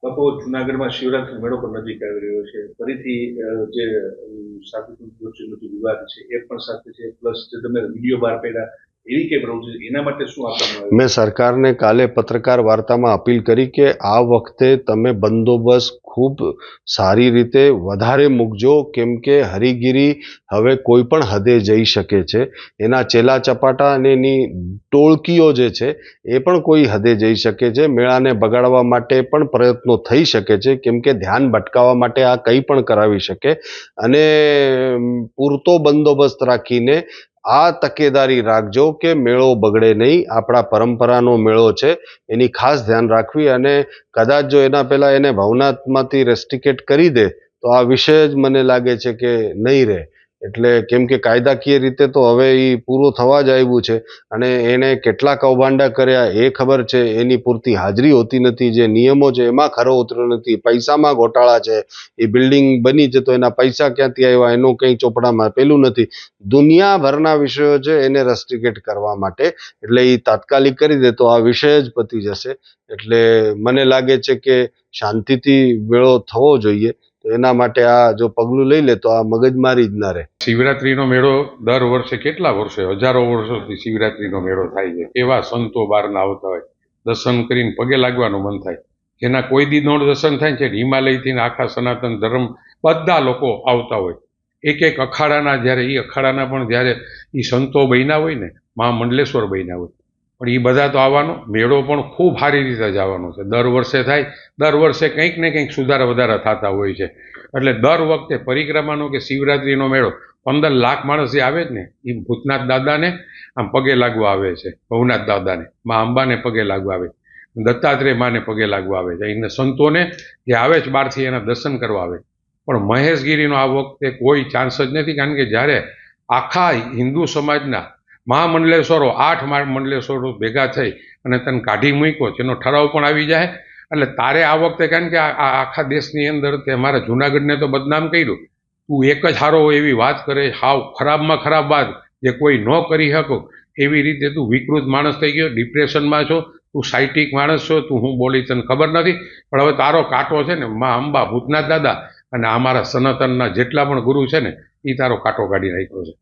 બાપુ, જુનાગઢમાં શિવરાત્રી મેળો પણ નજીક આવી રહ્યો છે. ફરીથી જે સાધુ વચ્ચેનો જે વિવાદ છે એ પણ સાથે છે, પ્લસ જે તમે વિડીયો બહાર પાડ્યા એવી કે પ્રવૃત્તિ, એના માટે શું આપવામાં મેં સરકારને કાલે પત્રકાર વાર્તામાં અપીલ કરી કે આ વખતે તમે બંદોબસ્ત ખૂબ સારી રીતે વધારે મૂકજો, કેમ કે હરિગીરી હવે કોઈ પણ હદે જઈ શકે છે. એના ચેલા ચપાટા અને એની ટોળકીઓ જે છે એ પણ કોઈ હદે જઈ શકે છે. મેળાને બગાડવા માટે પણ પ્રયત્નો થઈ શકે છે, કેમ કે ધ્યાન ભટકાવવા માટે આ કંઈ પણ કરાવી શકે. અને પૂરતો બંદોબસ્ત રાખીને આ તકેદારી રાખજો કે મેળો બગડે નહીં. આપણા પરંપરાનો મેળો છે, એની ખાસ ધ્યાન રાખવી. અને કદાચ જો એના પહેલા એને ભવનાથમાંથી રેસ્ટ્રિકેટ કરી દે તો આ વિષય જ મને લાગે છે કે નહીં રહે. એટલે કેમ કે કાયદાકીય રીતે તો હવે એ પૂરું થવા જ આવ્યું છે, અને એને કેટલા કૌભાંડા કર્યા એ ખબર છે. એની પૂરતી હાજરી હોતી નથી. જે નિયમો છે એમાં ખરો ઉતર્યો નથી. પૈસામાં ગોટાળા છે. એ બિલ્ડિંગ બની છે તો એના પૈસા ક્યાંથી આવ્યા એનું કંઈ ચોપડામાં પેલું નથી. દુનિયાભરના વિષયો છે એને રેસ્ટ્રિકેટ કરવા માટે. એટલે એ તાત્કાલિક કરી દે તો આ વિષય જ પતી જશે. એટલે મને લાગે છે કે શાંતિથી મેળો થવો જોઈએ. તો એના માટે આ જો પગલું લઈ લે તો આ મગજમારી જ ના રહે. શિવરાત્રીનો મેળો દર વર્ષે કેટલા વર્ષે, હજારો વર્ષોથી શિવરાત્રીનો મેળો થાય છે. એવા સંતો બહારના આવતા હોય, દર્શન કરીને પગે લાગવાનું મન થાય. જેના કોઈ દી નો દર્શન થાય છે, હિમાલયથી આખા સનાતન ધર્મ બધા લોકો આવતા હોય. એક એક અખાડાના, જ્યારે એ અખાડાના પણ જ્યારે એ સંતો બન્યા હોય ને, મહામંડલેશ્વર બન્યા હોય, પણ એ બધા તો આવવાનો. મેળો પણ ખૂબ સારી રીતે જવાનો છે. દર વર્ષે થાય. દર વર્ષે કંઈક ને કંઈક સુધારા વધારા થતા હોય છે. એટલે દર વખતે પરિક્રમાનો કે શિવરાત્રીનો મેળો 15 લાખ માણસ જે આવે જ ને, એ ભૂતનાથ દાદાને આમ પગે લાગવા આવે છે. ભવનાથ દાદાને, મા અંબાને પગે લાગવા આવે, દત્તાત્રેય માને પગે લાગવા આવે છે. એને સંતોને જે આવે છે બહારથી એના દર્શન કરવા આવે. પણ મહેશગીરીનો આ વખતે કોઈ ચાન્સ જ નથી, કારણ કે જ્યારે આખા હિન્દુ સમાજના મહામંડલેશ્વરો 8 મહામંડલેશ્વરો ભેગા થઈ અને તને કાઢી મૂક્યો, જેનો ઠરાવ પણ આવી જાય. એટલે તારે આ વખતે, કારણ કે આ આખા દેશની અંદર તે અમારા જુનાગઢને તો બદનામ કર્યું. તું એક જ હારો હોય એવી વાત કરે, હાવ ખરાબમાં ખરાબ વાત જે કોઈ ન કરી શકો એવી રીતે તું વિકૃત માણસ થઈ ગયો. ડિપ્રેશનમાં છો તું, સાયટિક માણસ છો તું. હું બોલી તને ખબર નથી, પણ હવે તારો કાંટો છે ને મા અંબા, ભૂતનાથ દાદા અને અમારા સનાતનના જેટલા પણ ગુરુ છે ને, એ તારો કાંટો કાઢી નાખ્યો છે.